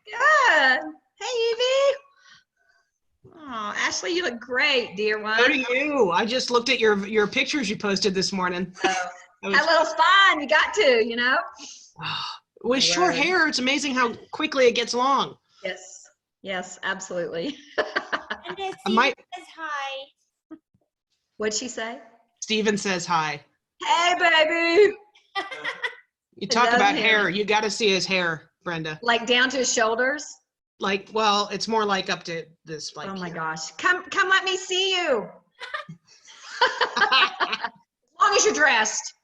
Good. Hey, Evie. Oh, Ashley, you look great, dear one. So do you. I just looked at your pictures you posted this morning. Oh, had a little fun. You got to. With short hair, it's amazing how quickly it gets long. Yes. Yes, absolutely. And then Steven says hi. What'd she say? Steven says hi. Hey, baby. You talk about hair. You got to see his hair, Brenda. Like down to his shoulders? Like, well, it's more like up to this. Like, oh my gosh. Come let me see you. As long as you're dressed.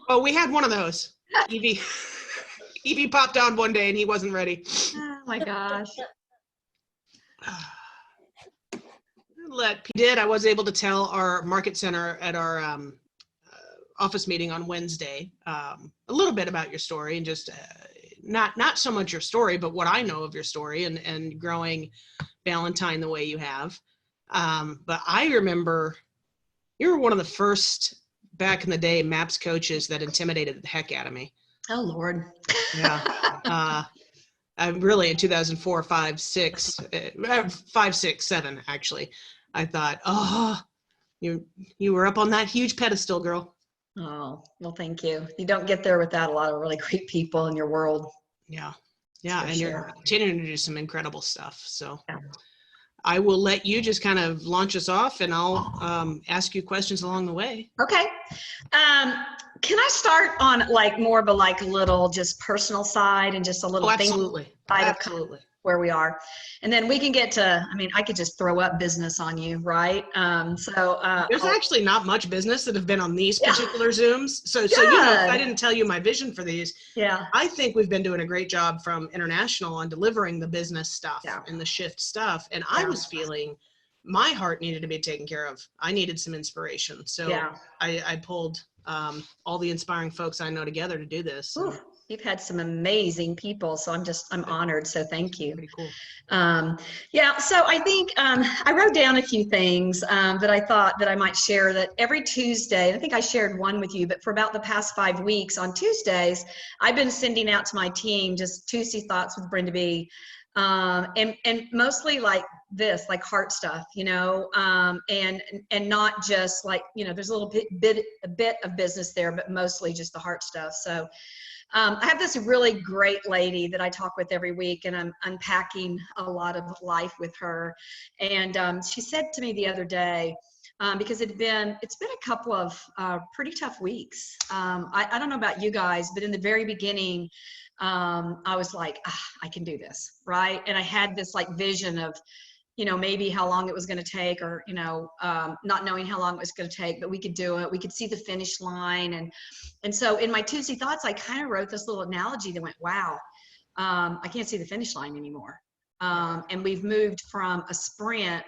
Oh, we had one of those. Evie popped on one day and he wasn't ready. Oh my gosh. I was able to tell our market center at our office meeting on Wednesday a little bit about your story and just not so much your story, but what I know of your story and growing Valentine the way you have. But I remember you were one of the first back in the day MAPS coaches that intimidated the heck out of me. Oh, Lord. Yeah. I'm really in 2004, 5, 6, 5, 6, 7, actually. I thought, oh, you were up on that huge pedestal, girl. Oh, well, thank you. You don't get there without a lot of really great people in your world. Yeah. And sure. You're continuing to do some incredible stuff. So I will let you just kind of launch us off and I'll ask you questions along the way. Okay. Can I start on like more of a like little just personal side and just a little absolutely. Absolutely. Where we are, and then we can get to. I mean, I could just throw up business on you, right? There's actually not much business that have been on these particular Zooms. So if I didn't tell you my vision for these. Yeah. I think we've been doing a great job from International on delivering the business stuff and the shift stuff, and I was feeling my heart needed to be taken care of. I needed some inspiration, so I pulled all the inspiring folks I know together to do this. So. Ooh, you've had some amazing people, so I'm honored. So thank you. Pretty cool. So I think I wrote down a few things that I thought that I might share. That every Tuesday, I think I shared one with you, but for about the past 5 weeks on Tuesdays, I've been sending out to my team just Tuesday Thoughts with Brenda B. And mostly like this, like heart stuff, and not just like, there's a little bit of business there, but mostly just the heart stuff. So I have this really great lady that I talk with every week, and I'm unpacking a lot of life with her. And she said to me the other day, because it's been a couple of pretty tough weeks. I don't know about you guys, but in the very beginning, I was like, I can do this, right? And I had this like vision of, maybe how long it was going to take, or, not knowing how long it was going to take, but we could do it. We could see the finish line. And so in my Tuesday Thoughts, I kind of wrote this little analogy that went, wow, I can't see the finish line anymore. And we've moved from a sprint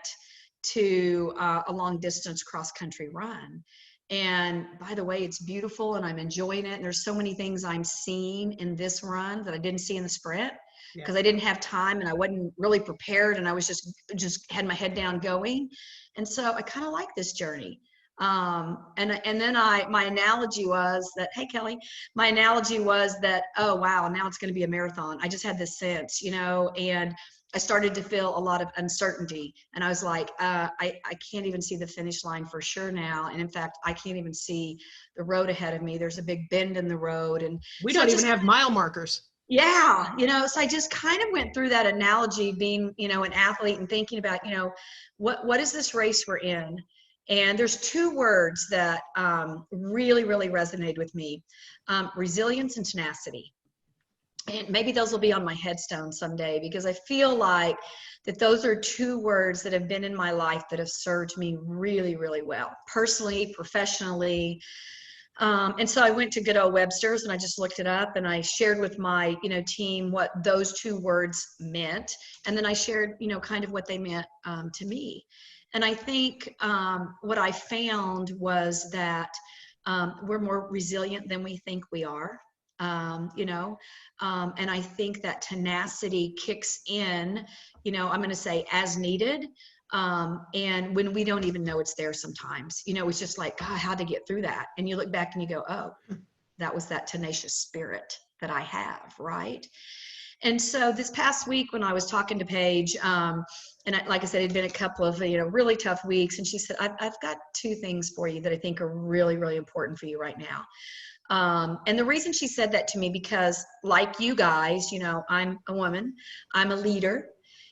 to a long distance cross country run. And by the way, it's beautiful and I'm enjoying it. And there's so many things I'm seeing in this run that I didn't see in the sprint because I didn't have time and I wasn't really prepared, and I was just had my head down going. And so I kind of like this journey. And then my analogy was that, hey, Kelly, my analogy was that, oh, wow, now it's going to be a marathon. I just had this sense, and I started to feel a lot of uncertainty, and I was like, I can't even see the finish line for sure now. And in fact, I can't even see the road ahead of me. There's a big bend in the road, and we don't even have mile markers. Yeah. So I just kind of went through that analogy, being, an athlete and thinking about, what is this race we're in? And there's 2 words that really, really resonated with me, resilience and tenacity. And maybe those will be on my headstone someday, because I feel like that those are 2 words that have been in my life that have served me really, really well, personally, professionally. And so I went to good old Webster's and I just looked it up, and I shared with my, team what those 2 words meant. And then I shared, kind of what they meant to me. And I think what I found was that we're more resilient than we think we are. And I think that tenacity kicks in, I'm going to say as needed. And when we don't even know it's there sometimes, it's just like, God, how'd I get through that? And you look back and you go, oh, that was that tenacious spirit that I have, right? And so this past week when I was talking to Paige, like I said, it had been a couple of, really tough weeks. And she said, I've got two things for you that I think are really, really important for you right now. And the reason she said that to me, because like you guys, I'm a woman, I'm a leader.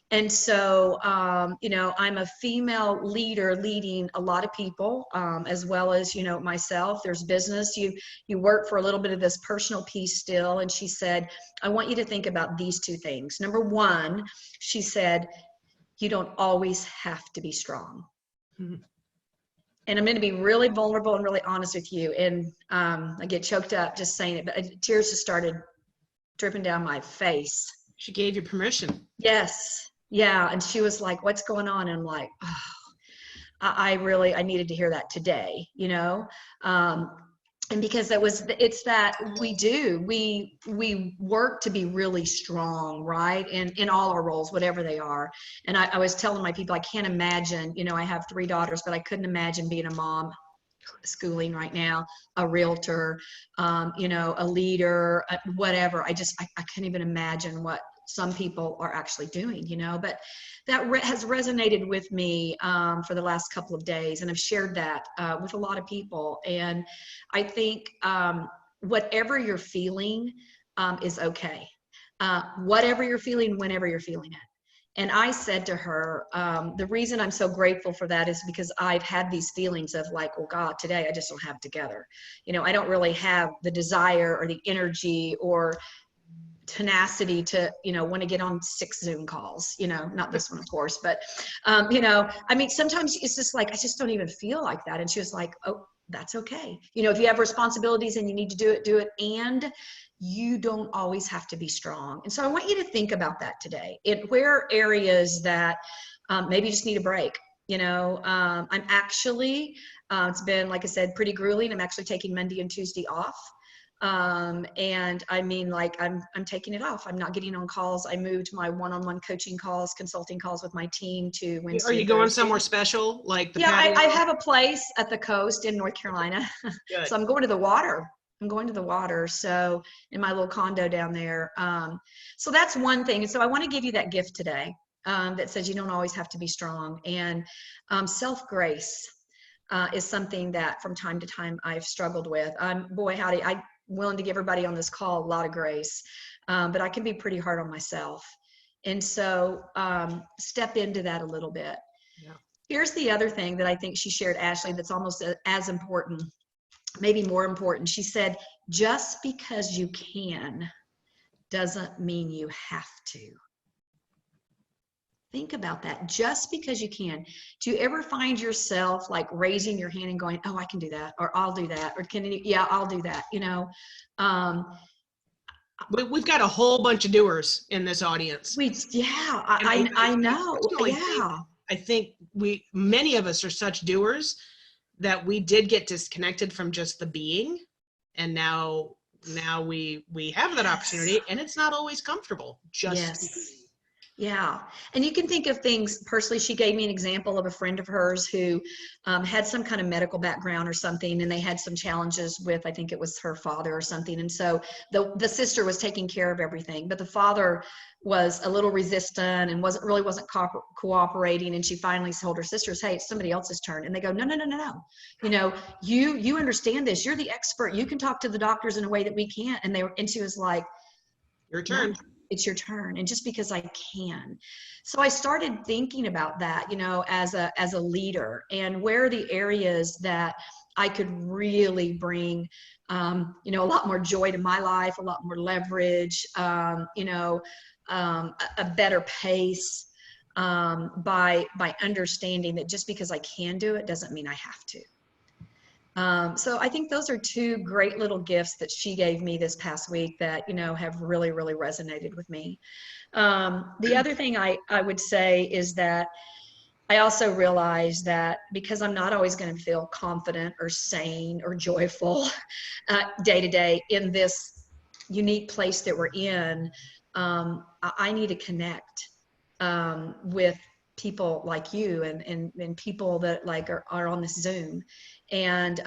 And so, I'm a female leader leading a lot of people, as well as, myself. There's business. You work for a little bit of this personal piece still. And she said, I want you to think about these two things. Number one, she said, you don't always have to be strong. Mm-hmm. And I'm going to be really vulnerable and really honest with you. And I get choked up just saying it, but tears just started dripping down my face. She gave you permission. Yes. Yeah. And she was like, what's going on? And I'm like, oh, I needed to hear that today, and because it's that we work to be really strong, right? And in all our roles, whatever they are. And I was telling my people, I can't imagine, I have 3 daughters, but I couldn't imagine being a mom schooling right now, a realtor, a leader, whatever. I couldn't even imagine what some people are actually doing, but that has resonated with me for the last couple of days. And I've shared that with a lot of people. And I think whatever you're feeling is okay. Whatever you're feeling, whenever you're feeling it. And I said to her, the reason I'm so grateful for that is because I've had these feelings of like, oh God, today I just don't have it together. I don't really have the desire or the energy or tenacity to, want to get on 6 Zoom calls, not this one, of course, but, sometimes it's just like, I just don't even feel like that. And she was like, oh, that's okay. If you have responsibilities and you need to do it. And you don't always have to be strong. And so I want you to think about that today. Where are areas that maybe you just need a break? I'm actually, it's been, like I said, pretty grueling. I'm actually taking Monday and Tuesday off. And I'm taking it off. I'm not getting on calls. I moved my one-on-one coaching calls, consulting calls with my team to Wednesday. Are you going somewhere special? Like the patio? I have a place at the coast in North Carolina. So I'm going to the water. So in my little condo down there. So that's one thing. And so I want to give you that gift today, that says you don't always have to be strong. And, self-grace, is something that from time to time I've struggled with. Boy, howdy, I'm willing to give everybody on this call a lot of grace, but I can be pretty hard on myself. And so step into that a little bit. Yeah. Here's the other thing that I think she shared, Ashley, that's almost as important, maybe more important. She said, just because you can doesn't mean you have to. Think about that. Just because you can. Do you ever find yourself like raising your hand and going, oh, I can do that, or I'll do that, or I'll do that, We've got a whole bunch of doers in this audience. I know. Yeah. I think many of us are such doers that we did get disconnected from just the being. And now we have that opportunity, and it's not always comfortable. Yeah. And you can think of things personally. She gave me an example of a friend of hers who had some kind of medical background or something, and they had some challenges with, I think it was her father or something. And so the sister was taking care of everything, but the father was a little resistant and wasn't cooperating. And she finally told her sisters, hey, it's somebody else's turn. And they go, no. You understand this. You're the expert. You can talk to the doctors in a way that we can't. And she was like, your turn. No, it's your turn. And just because I can. So I started thinking about that, as a leader, and where are the areas that I could really bring, a lot more joy to my life, a lot more leverage, a better pace, by understanding that just because I can do it doesn't mean I have to. So I think those are two great little gifts that she gave me this past week that, have really, really resonated with me. The other thing I would say is that I also realize that because I'm not always going to feel confident or sane or joyful day to day in this unique place that we're in, I need to connect with people like you and people that like are on this Zoom. And,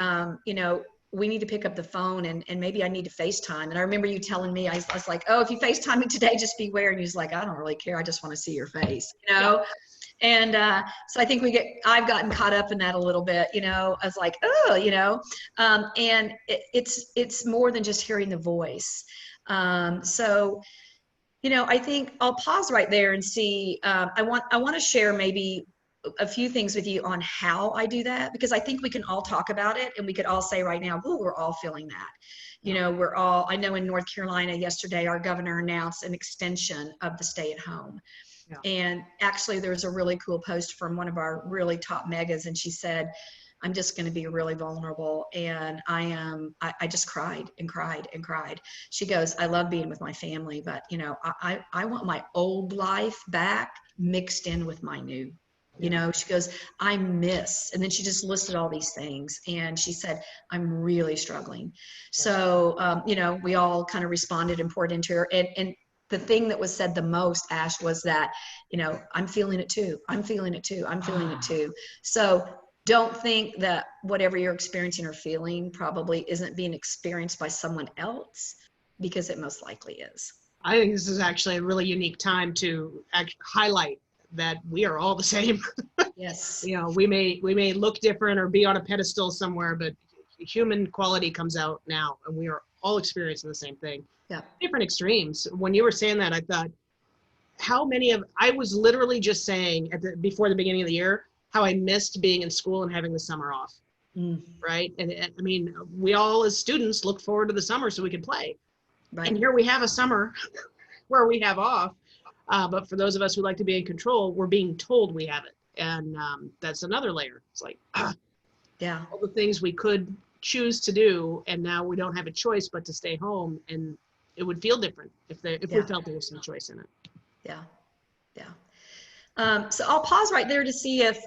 we need to pick up the phone and maybe I need to FaceTime. And I remember you telling me, I was like, oh, if you FaceTime me today, just beware. And he was like, I don't really care. I just want to see your face, you know? And so I think I've gotten caught up in that a little bit, you know. I was like, oh, you know, and it's more than just hearing the voice. So, you know, I think I'll pause right there and see, I want to share maybe a few things with you on how I do that, because I think we can all talk about it and we could all say right now, oh, we're all feeling that. You know, I know in North Carolina yesterday, our governor announced an extension of the stay at home. Yeah. And actually there's a really cool post from one of our really top megas. And she said, I'm just going to be really vulnerable. And I just cried and cried and cried. She goes, I love being with my family, but you know, I want my old life back mixed in with my new. You know, she goes, I miss, and then she just listed all these things. And she said, I'm really struggling. So, you know, we all kind of responded and poured into her. And the thing that was said the most, Ash, was that, you know, I'm feeling it too. I'm feeling it too. I'm feeling it too. So don't think that whatever you're experiencing or feeling probably isn't being experienced by someone else, because it most likely is. I think this is actually a really unique time to highlight that we are all the same. Yes. You know, we may look different or be on a pedestal somewhere, but human quality comes out now, and we are all experiencing the same thing. Yeah. Different extremes. When you were saying that, I thought, I was literally just saying before the beginning of the year, how I missed being in school and having the summer off. Right. And I mean, we all as students look forward to the summer so we can play. Right. And here we have a summer where we have off. But for those of us who like to be in control, we're being told we have it. And that's another layer. It's like, yeah, all the things we could choose to do, and now we don't have a choice but to stay home. And it would feel different if we felt there was some choice in it. Yeah, yeah. So I'll pause right there to see if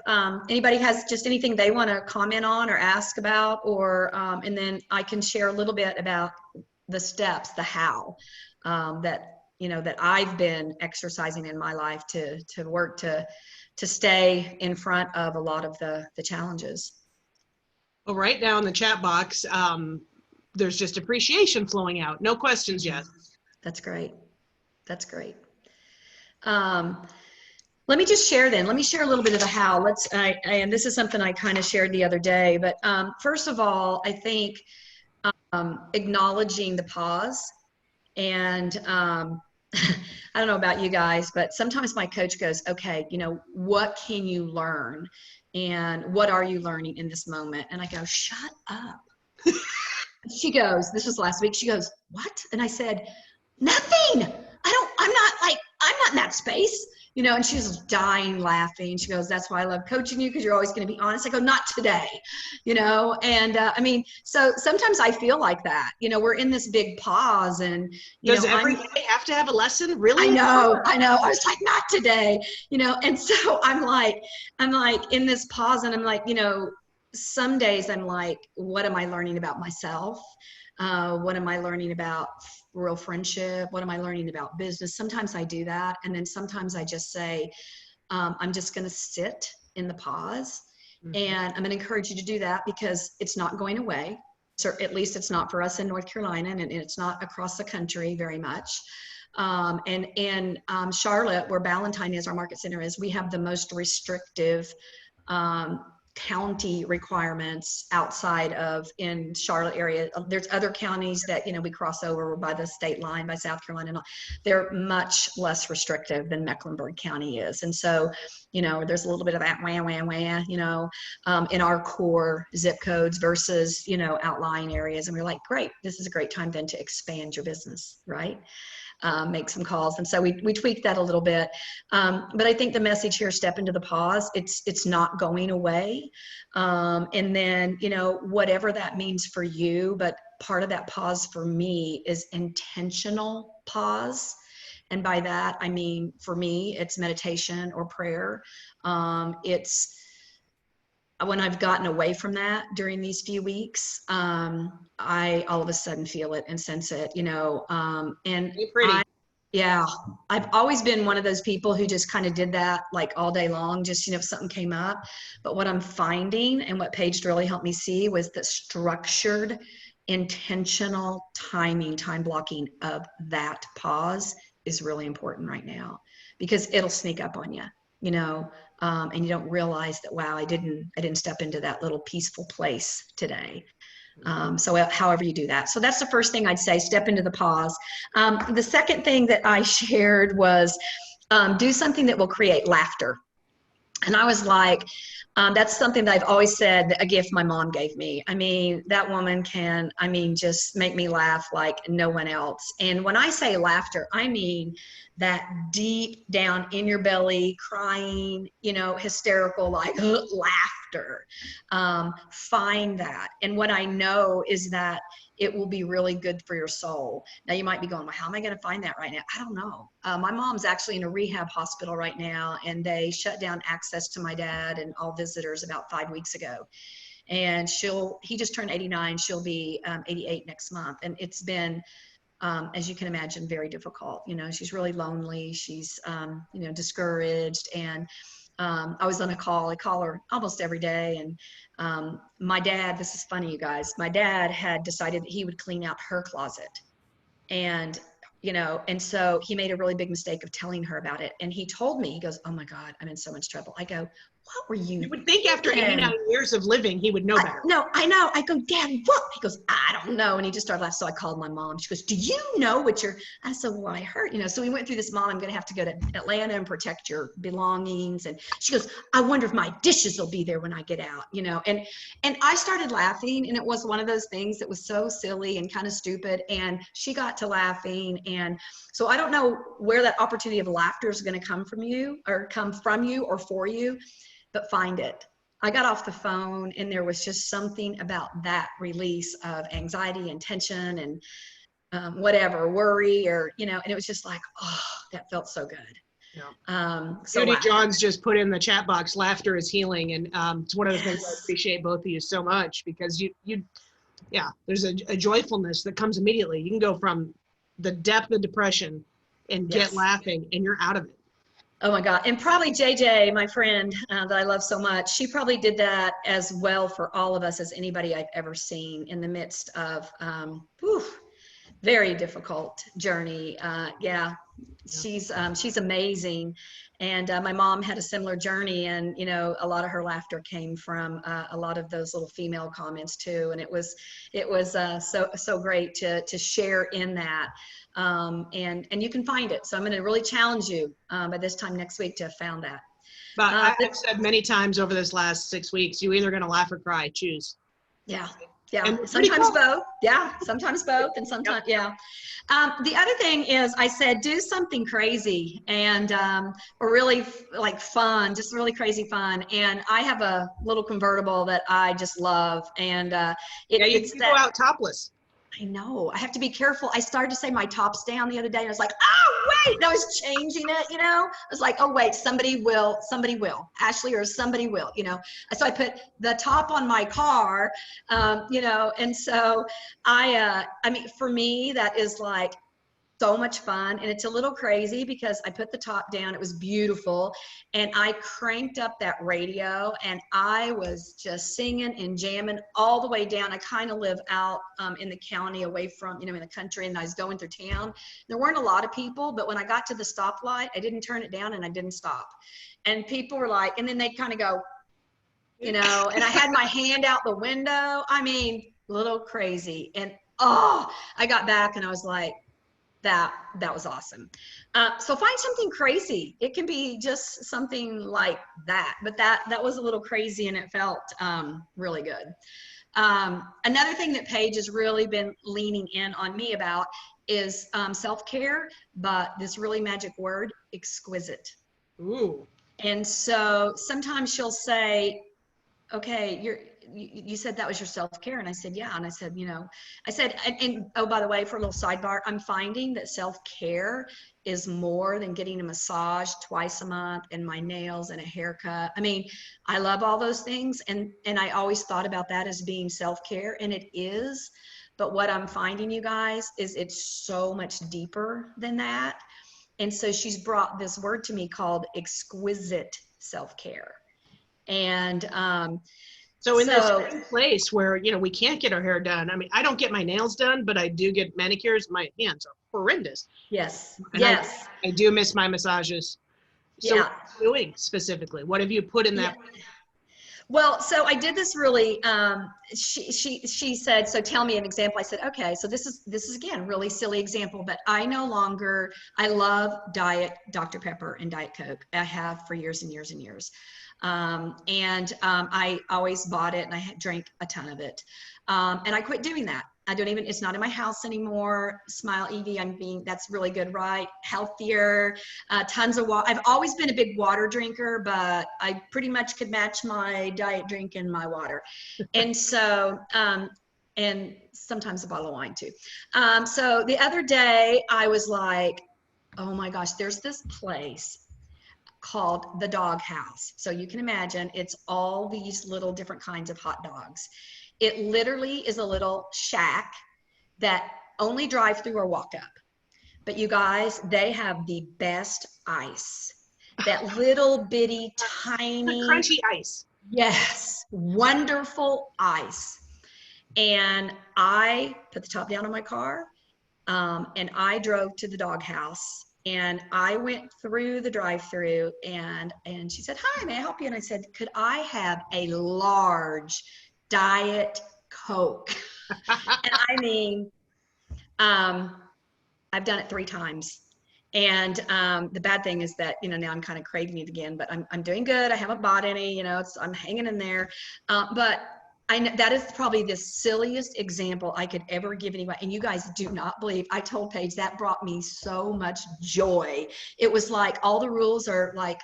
anybody has just anything they want to comment on or ask about, or and then I can share a little bit about the steps, the how, that you know, that I've been exercising in my life to work to stay in front of a lot of the challenges. Well, right now in the chat box, there's just appreciation flowing out. No questions yet. That's great. That's great. Let me just share then. Let me share a little bit of the how. And this is something I kind of shared the other day. But first of all, I think acknowledging the pause. And I don't know about you guys, but sometimes my coach goes, okay, you know, what can you learn? And what are you learning in this moment? And I go, shut up. She goes, this was last week. She goes, what? And I said, nothing. I'm not in that space, you know. And she was dying laughing. She goes, that's why I love coaching you, because you're always going to be honest. I go, not today, you know. And I mean, so sometimes I feel like that, you know, we're in this big pause, and does every day have to have a lesson? Really? I know. I was like, not today, you know. And so I'm like in this pause, and I'm like, you know, some days I'm like, what am I learning about myself? What am I learning about real friendship? What am I learning about business? Sometimes I do that. And then sometimes I just say, I'm just going to sit in the pause. And I'm going to encourage you to do that, because it's not going away. So at least it's not for us in North Carolina, and it's not across the country very much. And in Charlotte, where Ballantyne is, our market center is, we have the most restrictive county requirements outside of in Charlotte area. There's other counties that, you know, we cross over by the state line by South Carolina and all. They're much less restrictive than Mecklenburg County is. And so, you know, there's a little bit of that you know, in our core zip codes versus, you know, outlying areas. And we're like, great, this is a great time then to expand your business, right? Make some calls. And so we tweaked that a little bit. But I think the message here, step into the pause. It's not going away. And then, you know, whatever that means for you, but part of that pause for me is intentional pause. And by that, I mean, for me, it's meditation or prayer. It's when I've gotten away from that during these few weeks, I all of a sudden feel it and sense it, you know, and Yeah, I've always been one of those people who just kind of did that like all day long, just, if something came up. But what I'm finding and what Paige really helped me see was the structured, intentional timing, time blocking of that pause is really important right now because it'll sneak up on you, and you don't realize that, wow, I didn't step into that little peaceful place today. So however you do that. So that's the first thing I'd say, step into the pause. The second thing that I shared was do something that will create laughter. And I was like, that's something that I've always said, a gift my mom gave me. I mean, that woman can, just make me laugh like no one else. And when I say laughter, I mean that deep down in your belly, crying, hysterical, like laughter. Find that. And what I know is that it will be really good for your soul. Now you might be going, well, how am I going to find that right now? I don't know. My mom's actually in a rehab hospital right now, and they shut down access to my dad and all visitors about 5 weeks ago. And he just turned 89. She'll be 88 next month. And it's been, as you can imagine, very difficult. She's really lonely. She's, discouraged. And I was on a call. I call her almost every day. And my dad, this is funny, you guys, my dad had decided that he would clean out her closet. And, and so he made a really big mistake of telling her about it. And he told me, he goes, oh my God, I'm in so much trouble. I go, what were you? You would think after 89 years of living, he would know better. No, I know. I go, Dad, what? He goes, I don't know. And he just started laughing. So I called my mom. She goes, do you know what I said, well, I heard, so we went through this, Mom, I'm going to have to go to Atlanta and protect your belongings. And she goes, I wonder if my dishes will be there when I get out, and I started laughing, and it was one of those things that was so silly and kind of stupid. And she got to laughing. And so I don't know where that opportunity of laughter is going to come from you or for you, but find it. I got off the phone, and there was just something about that release of anxiety and tension and whatever, worry, or, and it was just like, oh, that felt so good. Yeah. Judy Johns just put in the chat box, laughter is healing. And it's one of the things I appreciate both of you so much, because there's a joyfulness that comes immediately. You can go from the depth of depression and get laughing, and you're out of it. Oh my God. And probably JJ, my friend that I love so much, she probably did that as well for all of us as anybody I've ever seen in the midst of very difficult journey. She's amazing. And my mom had a similar journey, and a lot of her laughter came from a lot of those little female comments too. And it was so great to share in that. And you can find it. So I'm going to really challenge you by this time next week to have found that. But I've said many times over this last 6 weeks, you're either going to laugh or cry. Choose. Yeah. Yeah. Sometimes both. Yeah. Sometimes both. And sometimes, The other thing is I said, do something crazy and or really like fun, just really crazy fun. And I have a little convertible that I just love. And you can go out topless. I know. I have to be careful. I started to say my top's down the other day, and I was like, oh, wait. And I was changing it, I was like, oh, wait, somebody will. Ashley or somebody will, So I put the top on my car, and so for me, that is like so much fun. And it's a little crazy because I put the top down. It was beautiful. And I cranked up that radio, and I was just singing and jamming all the way down. I kind of live out in the county away from, in the country, and I was going through town. There weren't a lot of people, but when I got to the stoplight, I didn't turn it down and I didn't stop. And people were like, and then they'd kind of go, and I had my hand out the window. Little crazy. And I got back and I was like, that was awesome. So find something crazy. It can be just something like that, but that was a little crazy, and it felt really good. Another thing that Paige has really been leaning in on me about is self-care, but this really magic word, exquisite. Ooh. And so sometimes she'll say, okay, you said that was your self-care. And I said, yeah. And I said, and oh, by the way, for a little sidebar, I'm finding that self-care is more than getting a massage twice a month and my nails and a haircut. I love all those things. And I always thought about that as being self-care, and it is. But what I'm finding, you guys, is it's so much deeper than that. And so she's brought this word to me called exquisite self-care. And so in this same place where, you know, we can't get our hair done. I mean, I don't get my nails done, but I do get manicures. My hands are horrendous. Yes. And Yes. I do miss my massages. So Yeah. what are you doing specifically? What have you put in that? Yeah. Well, so I did this really, she said, so tell me an example. I said, okay, so this is again, really silly example, but I love Diet Dr. Pepper and Diet Coke. I have for years and years and years. I always bought it and I drank a ton of it. And I quit doing that. It's not in my house anymore. Smile Evie, that's really good, right? Healthier, tons of water. I've always been a big water drinker, but I pretty much could match my diet drink and my water. And so, and sometimes a bottle of wine too. So the other day I was like, oh my gosh, there's this place called the Dog House. So you can imagine it's all these little different kinds of hot dogs. It literally is a little shack that only drive through or walk up. But you guys, they have the best ice. That little bitty tiny crunchy ice. Yes, wonderful ice. And I put the top down on my car, and I drove to the Dog House. And I went through the drive-through, and she said, "Hi, may I help you?" And I said, "Could I have a large Diet Coke?" And I mean, I've done it 3 times. And the bad thing is that, you know, now I'm kind of craving it again, but I'm doing good. I haven't bought any, you know, I'm hanging in there. But I know that is probably the silliest example I could ever give anybody. And you guys do not believe, I told Paige that brought me so much joy. It was like all the rules are like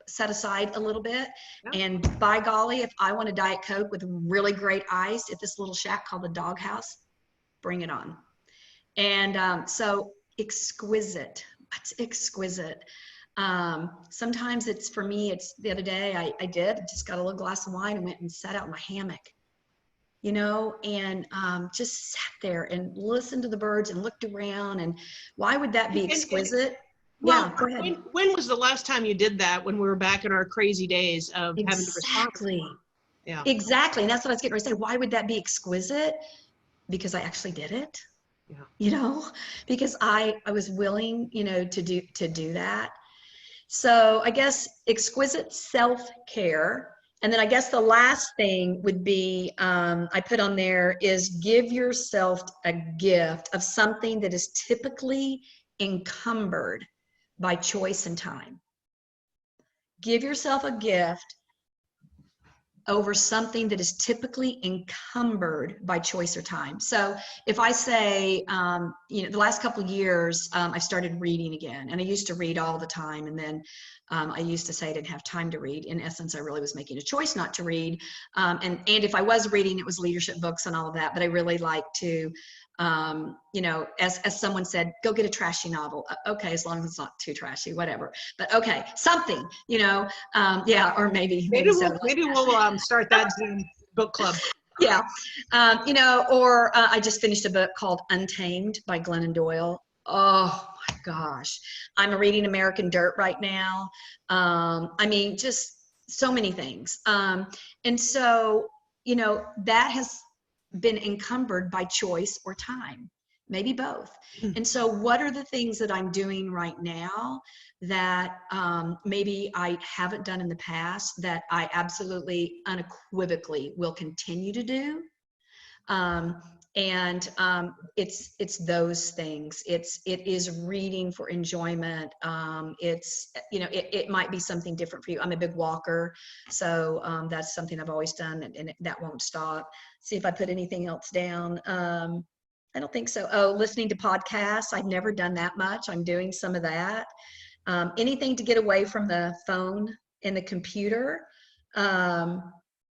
set aside a little bit. Yeah. And by golly, if I want a Diet Coke with really great ice at this little shack called the Dog House, bring it on. And so exquisite. What's exquisite? Sometimes it's, for me, it's the other day I just got a little glass of wine and went and sat out in my hammock, you know, and just sat there and listened to the birds and looked around. And why would that be exquisite? Well, yeah, go ahead. When was the last time you did that, when we were back in our crazy days of having to respond? Exactly. Yeah. Exactly. And that's what I was getting ready to say. Why would that be exquisite? Because I actually did it. Yeah. You know, because I was willing, you know, to do that. So I guess exquisite self-care. And then I guess the last thing would be, I put on there, is give yourself a gift of something that is typically encumbered by choice and time. Give yourself a gift over something that is typically encumbered by choice or time. So if I say, you know, the last couple of years, I started reading again, and I used to read all the time. And then I used to say I didn't have time to read. In essence, I really was making a choice not to read. And if I was reading, it was leadership books and all of that, but I really like to, you know, as someone said, go get a trashy novel. Okay, as long as it's not too trashy, whatever. But okay, something, you know, yeah, or maybe we'll start that Zoom book club. Yeah, you know, or I just finished a book called Untamed by Glennon Doyle. Oh my gosh, I'm reading American Dirt right now. I mean, just so many things. And so, you know, that has been encumbered by choice or time, maybe both. And so what are the things that I'm doing right now that maybe I haven't done in the past that I absolutely unequivocally will continue to do? It's those things. It is reading for enjoyment. It's, you know, it might be something different for you. I'm a big walker, so that's something I've always done, and that won't stop. See if I put anything else down. I don't think so. Oh, listening to podcasts. I've never done that much. I'm doing some of that. Anything to get away from the phone and the computer.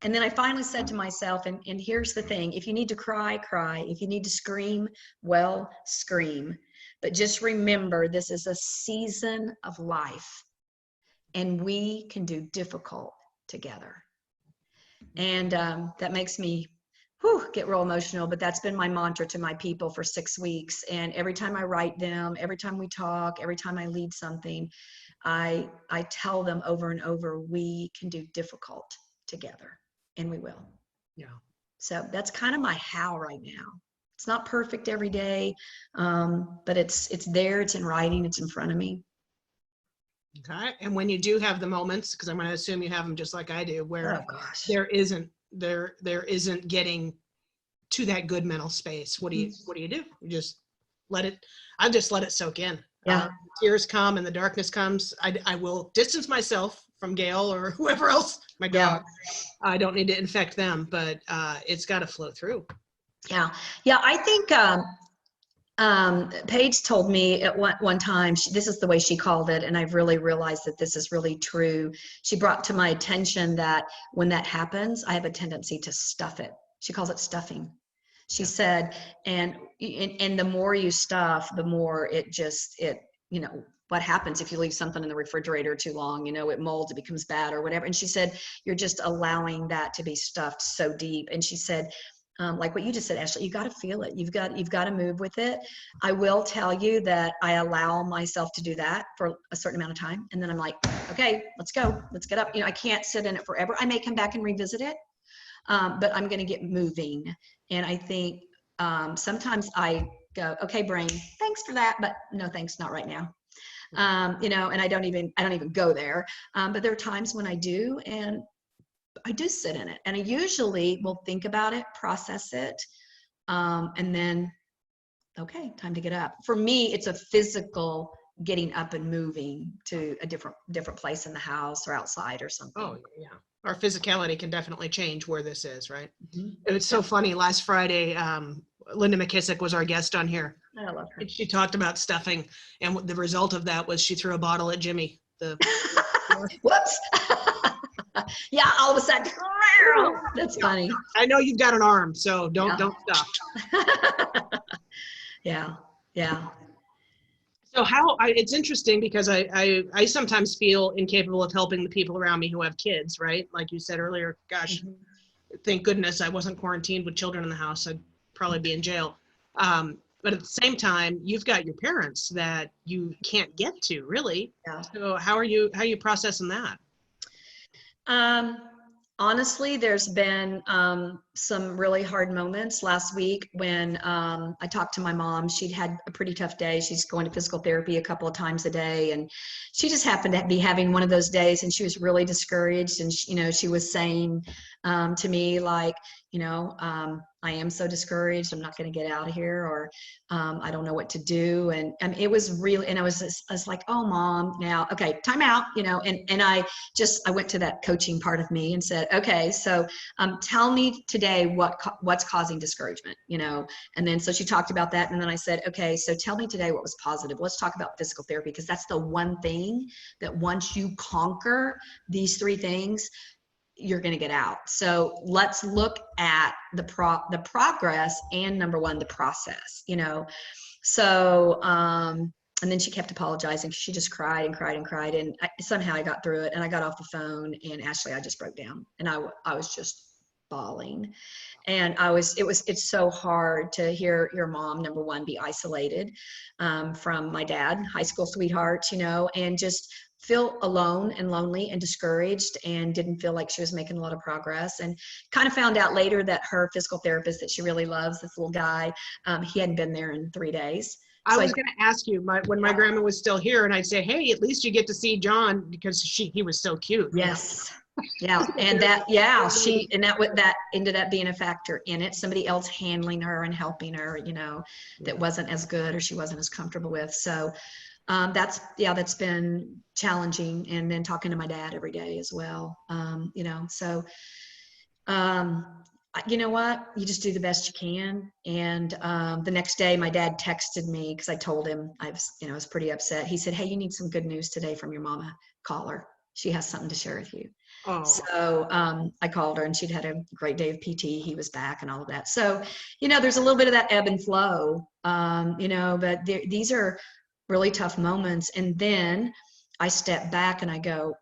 And then I finally said to myself, and here's the thing, if you need to cry, cry. If you need to scream, well, scream. But just remember, this is a season of life, and we can do difficult together. And that makes me get real emotional, but that's been my mantra to my people for 6 weeks. And every time I write them, every time we talk, every time I lead something, I tell them over and over, we can do difficult together, and we will. Yeah. So that's kind of my how right now. It's not perfect every day, but it's there, it's in writing, it's in front of me. Okay. And when you do have the moments, because I'm going to assume you have them just like I do, where Oh gosh. there isn't getting to that good mental space, what do you do? You just let it, I just let it soak in. Yeah. Tears come and the darkness comes. I will distance myself from Gail or whoever else, my dog. I don't need to infect them, but it's got to flow through. Yeah. I think Paige told me at one time, this is the way she called it, and I've really realized that this is really true. She brought to my attention that when that happens, I have a tendency to stuff it. She calls it stuffing. She said, and the more you stuff, the more it what happens if you leave something in the refrigerator too long, it molds, it becomes bad or whatever. And she said, you're just allowing that to be stuffed so deep. And she said, like what you just said, Ashley, you got to feel it. You've got to move with it. I will tell you that I allow myself to do that for a certain amount of time. And then I'm like, okay, let's go. Let's get up. I can't sit in it forever. I may come back and revisit it, but I'm going to get moving. And I think sometimes I go, okay, brain, thanks for that, but no thanks, not right now. And I don't even go there. But there are times when I do, and I do sit in it, and I usually will think about it, process it, and then, okay, time to get up. For me, it's a physical getting up and moving to a different place in the house or outside or something. Oh yeah. Our physicality can definitely change where this is, right? Mm-hmm. It's so funny. Last Friday, Linda McKissick was our guest on here. I love her. And she talked about stuffing, and the result of that was she threw a bottle at Jimmy. Whoops. Yeah, all of a sudden, that's funny. I know you've got an arm, so don't stop. Yeah. So it's interesting because I sometimes feel incapable of helping the people around me who have kids, right? Like you said earlier, gosh, thank goodness I wasn't quarantined with children in the house. I'd probably be in jail. But at the same time, you've got your parents that you can't get to, really. Yeah. So how are you processing that? Honestly, there's been some really hard moments last week when I talked to my mom. She'd had a pretty tough day. She's going to physical therapy a couple of times a day, and she just happened to be having one of those days, and she was really discouraged. And she was saying to me, like, I am so discouraged. I'm not going to get out of here, or I don't know what to do. And it was really, and I was like, oh, Mom, now, okay, time out, and I went to that coaching part of me and said, okay, so tell me today what's causing discouragement, and then so she talked about that, and then I said, okay, so tell me today what was positive. Let's talk about physical therapy, because that's the one thing that once you conquer these 3 things, you're going to get out. So let's look at the progress, and number 1, the process, So, and then she kept apologizing. She just cried and cried and cried. And somehow I got through it, and I got off the phone, and Ashley, I just broke down, and I was just bawling. And it's so hard to hear your mom, number 1, be isolated from my dad, high school sweetheart, and just feel alone and lonely and discouraged, and didn't feel like she was making a lot of progress. And kind of found out later that her physical therapist that she really loves, this little guy, he hadn't been there in 3 days. I was going to ask you, when my grandma was still here, and I'd say, hey, at least you get to see John, because he was so cute. Yes. Yeah. And that ended up being a factor in it. Somebody else handling her and helping her, that wasn't as good, or she wasn't as comfortable with. So that's been challenging. And then talking to my dad every day as well. So you know what? You just do the best you can. And the next day, my dad texted me, because I told him I was pretty upset. He said, hey, you need some good news today from your mama. Call her. She has something to share with you. Oh. So I called her, and she'd had a great day of PT. He was back and all of that. So, there's a little bit of that ebb and flow, but these are really tough moments. And then I step back and I go,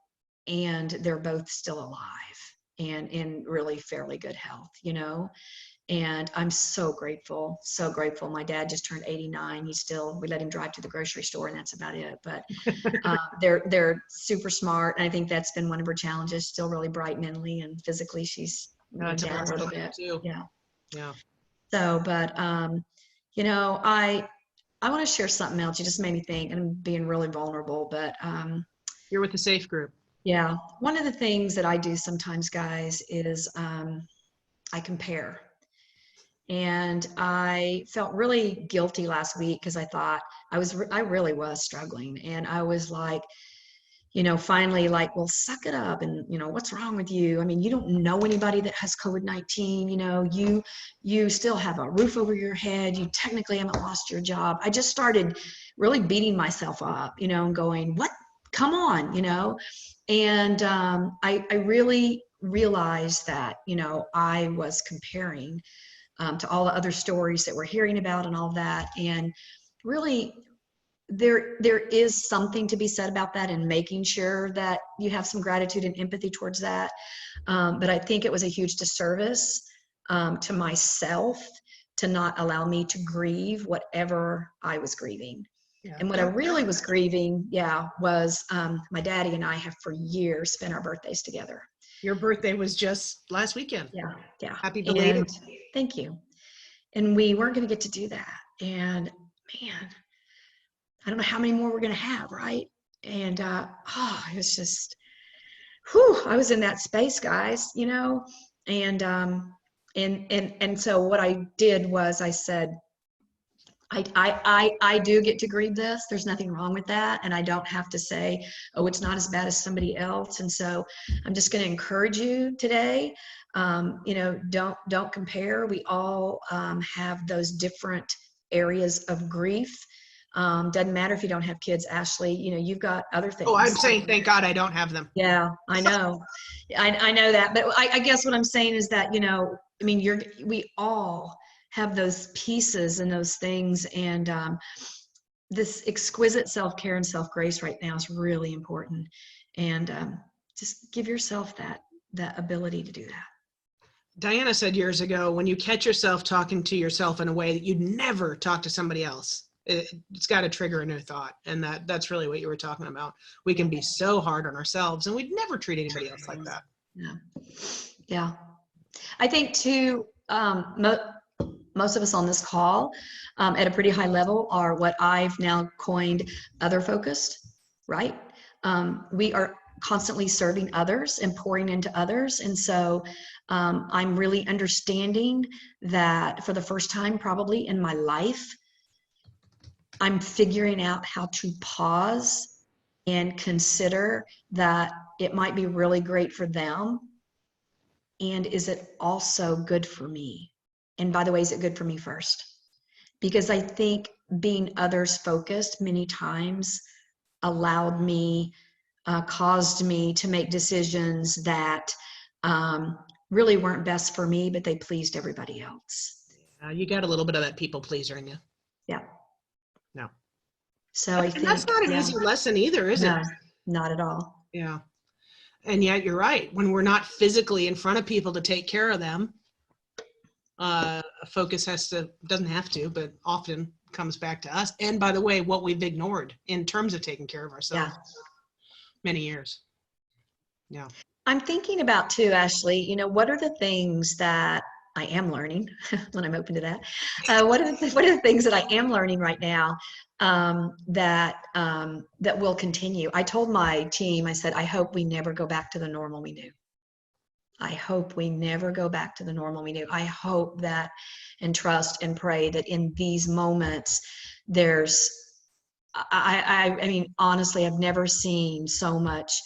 and they're both still alive and in really fairly good health, And I'm so grateful, so grateful. My dad just turned 89. We let him drive to the grocery store and that's about it. But they're super smart. And I think that's been one of her challenges, still really bright mentally and physically. She's down a little bit. Too. Yeah. Yeah. So, but, I want to share something else. You just made me think, and I'm being really vulnerable, but, You're with the safe group. yeah. One of the things that I do sometimes, guys, is, I compare. And I felt really guilty last week because I thought I really was struggling. And I was like, finally like, well, suck it up. And, what's wrong with you? I mean, you don't know anybody that has COVID-19, you still have a roof over your head. You technically haven't lost your job. I just started really beating myself up, and going, what, come on, and I really realized that, I was comparing to all the other stories that we're hearing about and all that. And really, there is something to be said about that and making sure that you have some gratitude and empathy towards that. But I think it was a huge disservice to myself to not allow me to grieve whatever I was grieving. Yeah. And what I really was grieving, was my daddy and I have for years spent our birthdays together. Your birthday was just last weekend. Yeah. Happy belated. Thank you. And we weren't going to get to do that. And man, I don't know how many more we're going to have, right? And it was just, I was in that space, guys, and so what I did was I said, I do get to grieve this. There's nothing wrong with that. And I don't have to say, oh, it's not as bad as somebody else. And so I'm just going to encourage you today. Don't compare. We all have those different areas of grief. Doesn't matter if you don't have kids, Ashley, you've got other things. Oh, I'm saying, thank God I don't have them. Yeah, I know. I know that. But I guess what I'm saying is that, we all have those pieces and those things. And this exquisite self-care and self-grace right now is really important. And just give yourself that ability to do that. Diana said years ago, when you catch yourself talking to yourself in a way that you'd never talk to somebody else, it's got to trigger a new thought. And that's really what you were talking about. We can be so hard on ourselves and we'd never treat anybody else like that. Yeah. I think too, most of us on this call at a pretty high level are what I've now coined other focused, right? We are constantly serving others and pouring into others. And so I'm really understanding that for the first time probably in my life, I'm figuring out how to pause and consider that it might be really great for them. And is it also good for me? And by the way, is it good for me first? Because I think being others focused many times allowed me, caused me to make decisions that really weren't best for me, but they pleased everybody else. You got a little bit of that people pleaser in you. Yeah. No. So I think that's not an easy lesson either, is it? Not at all. Yeah. And yet you're right. When we're not physically in front of people to take care of them, focus doesn't have to, but often comes back to us. And by the way, what we've ignored in terms of taking care of ourselves for many years. Yeah. I'm thinking about too, Ashley, what are the things that I am learning when I'm open to that? What are the things that I am learning right now that will continue? I told my team, I said, I hope we never go back to the normal we knew. I hope we never go back to the normal we knew. I hope that and trust and pray that in these moments, I mean, honestly, I've never seen so much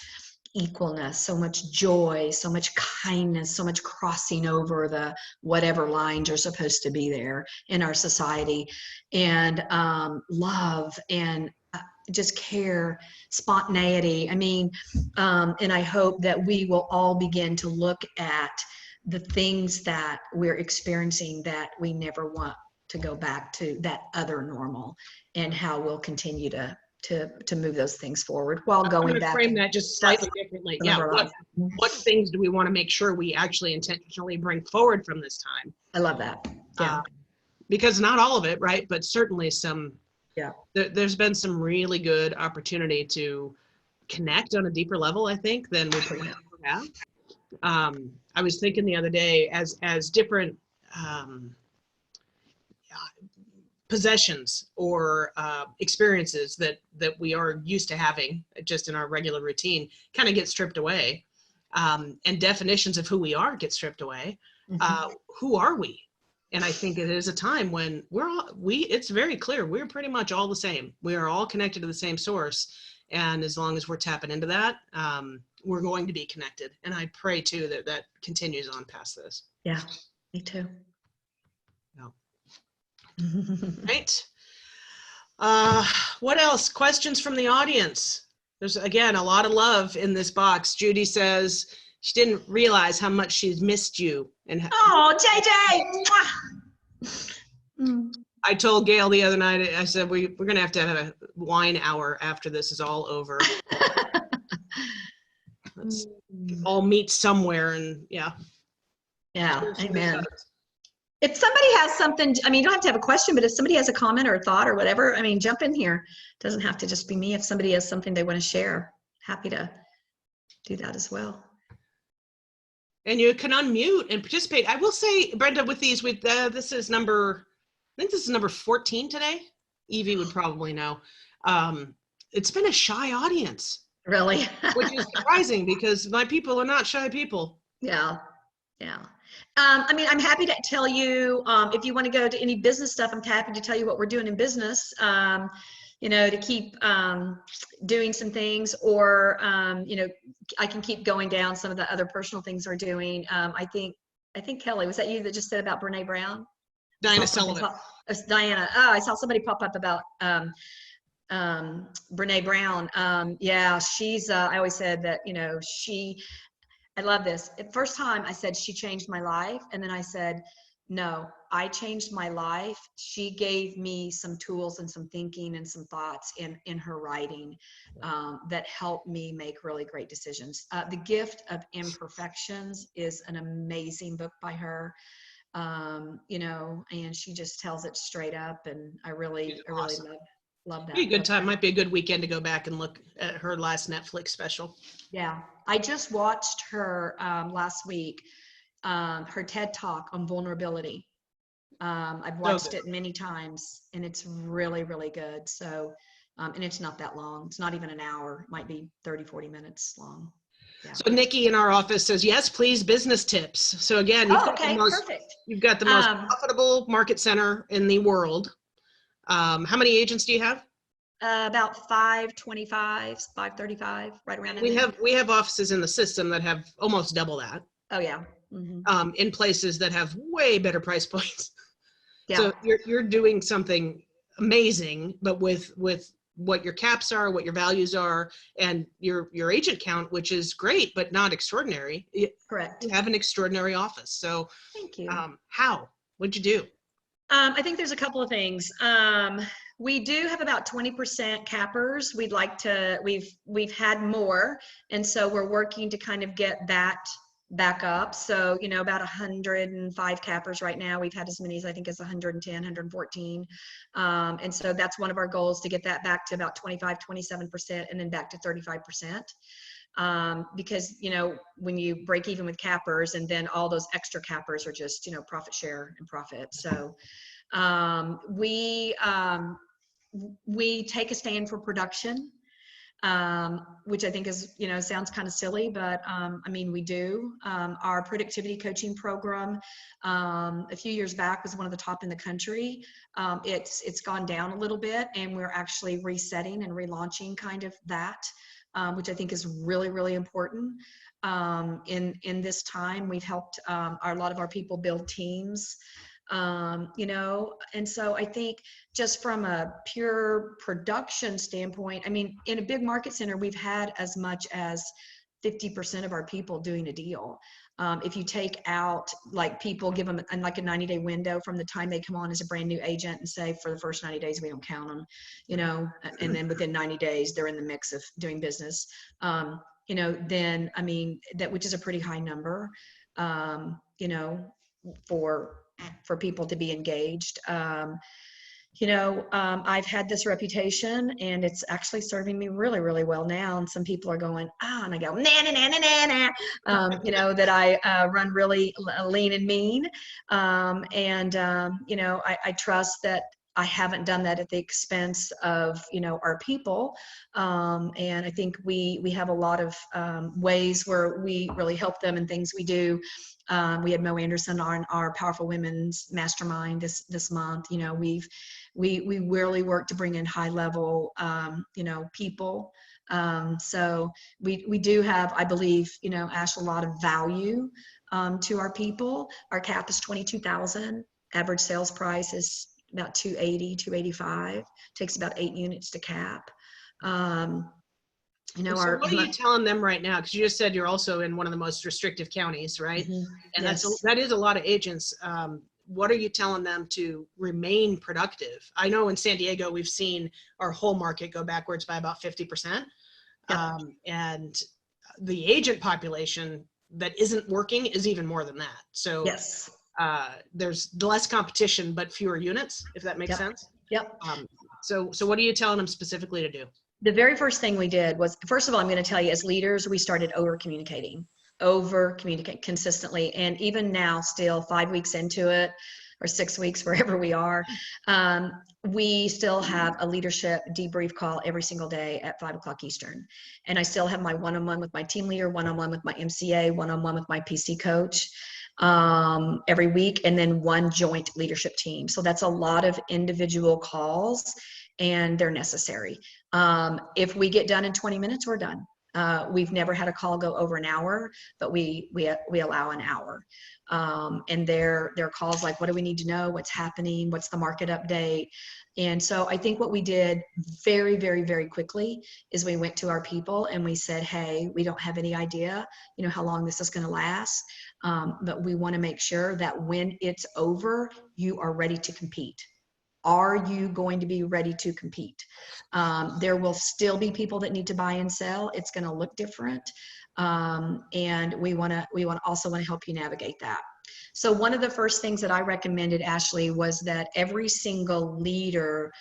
equalness, so much joy, so much kindness, so much crossing over the whatever lines are supposed to be there in our society, and love and just care, spontaneity. I mean, and I hope that we will all begin to look at the things that we're experiencing that we never want to go back to, that other normal, and how we'll continue to move those things forward while going back. Frame that just slightly differently. Yeah. What things do we want to make sure we actually intentionally bring forward from this time? I love that. Yeah. Because not all of it, right? But certainly some, Yeah. there's been some really good opportunity to connect on a deeper level, I think, than we probably have. I was thinking the other day, as different possessions or experiences that we are used to having just in our regular routine kind of get stripped away, and definitions of who we are get stripped away. Who are we? And I think it is a time when it's very clear we're pretty much all the same. We are all connected to the same source. And as long as we're tapping into that, we're going to be connected. And I pray too that continues on past this. Yeah, me too. Right. What else? Questions from the audience? There's, again, a lot of love in this box. Judy says she didn't realize how much she's missed you. And oh, JJ. I told Gail the other night, I said, we're going to have a wine hour after this is all over. Let's all meet somewhere and yeah. Amen. If somebody has something, I mean, you don't have to have a question, but if somebody has a comment or a thought or whatever, I mean, jump in here. It doesn't have to just be me. If somebody has something they want to share, happy to do that as well. And you can unmute and participate. I will say, Brenda, with these, this is number 14 today. Evie would probably know. It's been a shy audience. Really? Which is surprising because my people are not shy people. Yeah. I mean, I'm happy to tell you, if you want to go to any business stuff, I'm happy to tell you what we're doing in business, to keep doing some things, or, I can keep going down some of the other personal things we're doing. I think Kelly, was that you that just said about Brene Brown? Diana Sullivan. Diana. Oh, I saw somebody pop up about Brene Brown. Yeah, she's, I always said that, I love this. At first time I said she changed my life, and then I said, no, I changed my life. She gave me some tools and some thinking and some thoughts in her writing that helped me make really great decisions. The Gift of Imperfections is an amazing book by her. And she just tells it straight up, and I really love that. Be a good time. Might be a good weekend to go back and look at her last Netflix special. Yeah, I just watched her last week, her TED Talk on vulnerability. I've watched it many times, and it's really, really good. So, and it's not that long. It's not even an hour. It might be 30, 40 minutes long. Yeah. So Nikki in our office says, yes, please, business tips. So again, perfect. You've got the most profitable market center in the world. How many agents do you have? About 525, 535, right around there. We have offices in the system that have almost double that. Oh yeah. Mm-hmm. In places that have way better price points. Yeah. So you're doing something amazing, but with what your caps are, what your values are, and your agent count, which is great, but not extraordinary. Correct. You have an extraordinary office. So thank you. What'd you do? I think there's a couple of things. We do have about 20% cappers. We've had more. And so we're working to kind of get that back up. So, about 105 cappers right now. We've had as many as I think as 110, 114. And so that's one of our goals, to get that back to about 25, 27%, and then back to 35%. Because, when you break even with cappers, and then all those extra cappers are just, profit share and profit. So, we take a stand for production, which I think is, sounds kind of silly, but, we do. Our productivity coaching program, a few years back, was one of the top in the country. It's gone down a little bit, and we're actually resetting and relaunching kind of that, which I think is really, really important. In this time, we've helped a lot of our people build teams, and so I think just from a pure production standpoint, in a big market center, we've had as much as 50% of our people doing a deal. If you take out, like, people, give them a 90-day window from the time they come on as a brand new agent, and say for the first 90 days we don't count them, and then within 90 days they're in the mix of doing business, then that, which is a pretty high number, for for people to be engaged. I've had this reputation, and it's actually serving me really, really well now. And some people are going, and I go, nah, nah, nah, nah, nah, nah. That I run really lean and mean. I trust that I haven't done that at the expense of, our people. And I think we have a lot of ways where we really help them in things we do. We had Mo Anderson on our Powerful Women's Mastermind this month. We really work to bring in high level, people. So we do have, I believe, Ash, a lot of value to our people. Our cap is 22,000. Average sales price is about 280, 285. Takes about 8 units to cap. So what are you telling them right now? Because you just said you're also in one of the most restrictive counties, right? Mm-hmm. And Yes. that is a lot of agents. What are you telling them to remain productive? I know in San Diego, we've seen our whole market go backwards by about 50%. Yep. And the agent population that isn't working is even more than that. So yes. There's less competition, but fewer units, if that makes Yep. sense. Yep. So what are you telling them specifically to do? The very first thing we did was, first of all, I'm going to tell you, as leaders, we started over communicate consistently. And even now, still 5 weeks into it, or 6 weeks, wherever we are, we still have a leadership debrief call every single day at 5 o'clock Eastern. And I still have my one-on-one with my team leader, one-on-one with my MCA, one-on-one with my PC coach every week, and then one joint leadership team. So that's a lot of individual calls, and they're necessary. If we get done in 20 minutes, we're done. We've never had a call go over an hour, but we allow an hour. And they're calls like, what do we need to know? What's happening? What's the market update? And so I think what we did very, very, very quickly is we went to our people and we said, hey, we don't have any idea, how long this is going to last. But we want to make sure that when it's over, you are ready to compete. Are you going to be ready to compete? There will still be people that need to buy and sell. It's going to look different. And we also want to help you navigate that. So one of the first things that I recommended, Ashley, was that every single leader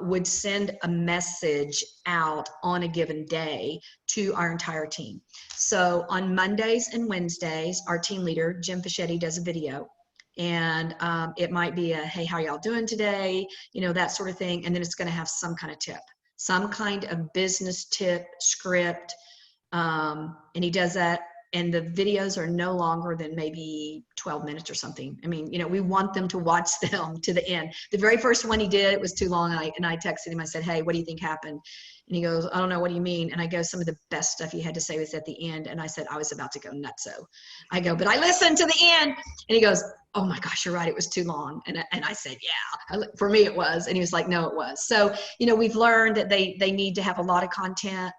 would send a message out on a given day to our entire team. So on Mondays and Wednesdays, our team leader, Jim Fischetti, does a video. And it might be a, hey, how y'all doing today? That sort of thing. And then it's going to have some kind of tip, some kind of business tip, script. And he does that. And the videos are no longer than maybe 12 minutes or something. I mean, we want them to watch them to the end. The very first one he did, it was too long. And I texted him, I said, hey, what do you think happened? And he goes, I don't know, what do you mean? And I go, some of the best stuff he had to say was at the end. And I said, I was about to go nutso. I go, but I listened to the end. And he goes, oh my gosh, you're right, it was too long. And I said, yeah, for me it was. And he was like, no, it was. So, we've learned that they need to have a lot of content,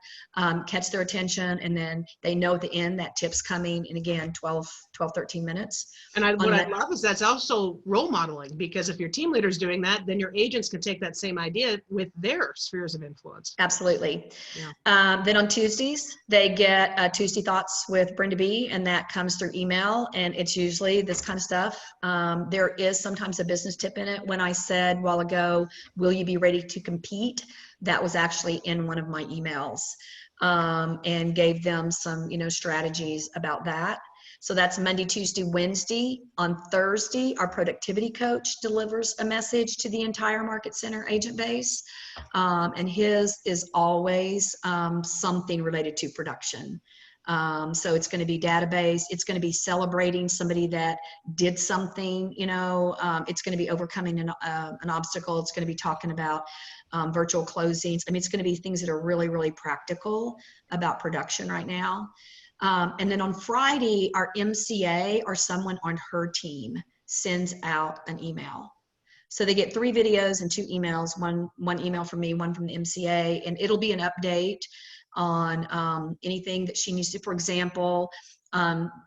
catch their attention, and then they know at the end that tip's coming. And again, 12, 13 minutes. And what I love is that's also role modeling, because if your team leader's doing that, then your agents can take that same idea with their spheres of influence. Absolutely. Yeah. Then on Tuesdays, they get Tuesday Thoughts with Brenda B, and that comes through email, and it's usually this kind of stuff. There is sometimes a business tip in it. When I said a while ago, will you be ready to compete? That was actually in one of my emails, and gave them some, strategies about that. So that's Monday, Tuesday, Wednesday. On Thursday, our productivity coach delivers a message to the entire Market Center agent base. And his is always something related to production. So it's going to be database. It's going to be celebrating somebody that did something, it's going to be overcoming an obstacle. It's going to be talking about virtual closings. I mean, it's going to be things that are really, really practical about production right now. And then on Friday, our MCA or someone on her team sends out an email. So they get 3 videos and 2 emails, one email from me, one from the MCA, and it'll be an update on anything that she needs to. For example,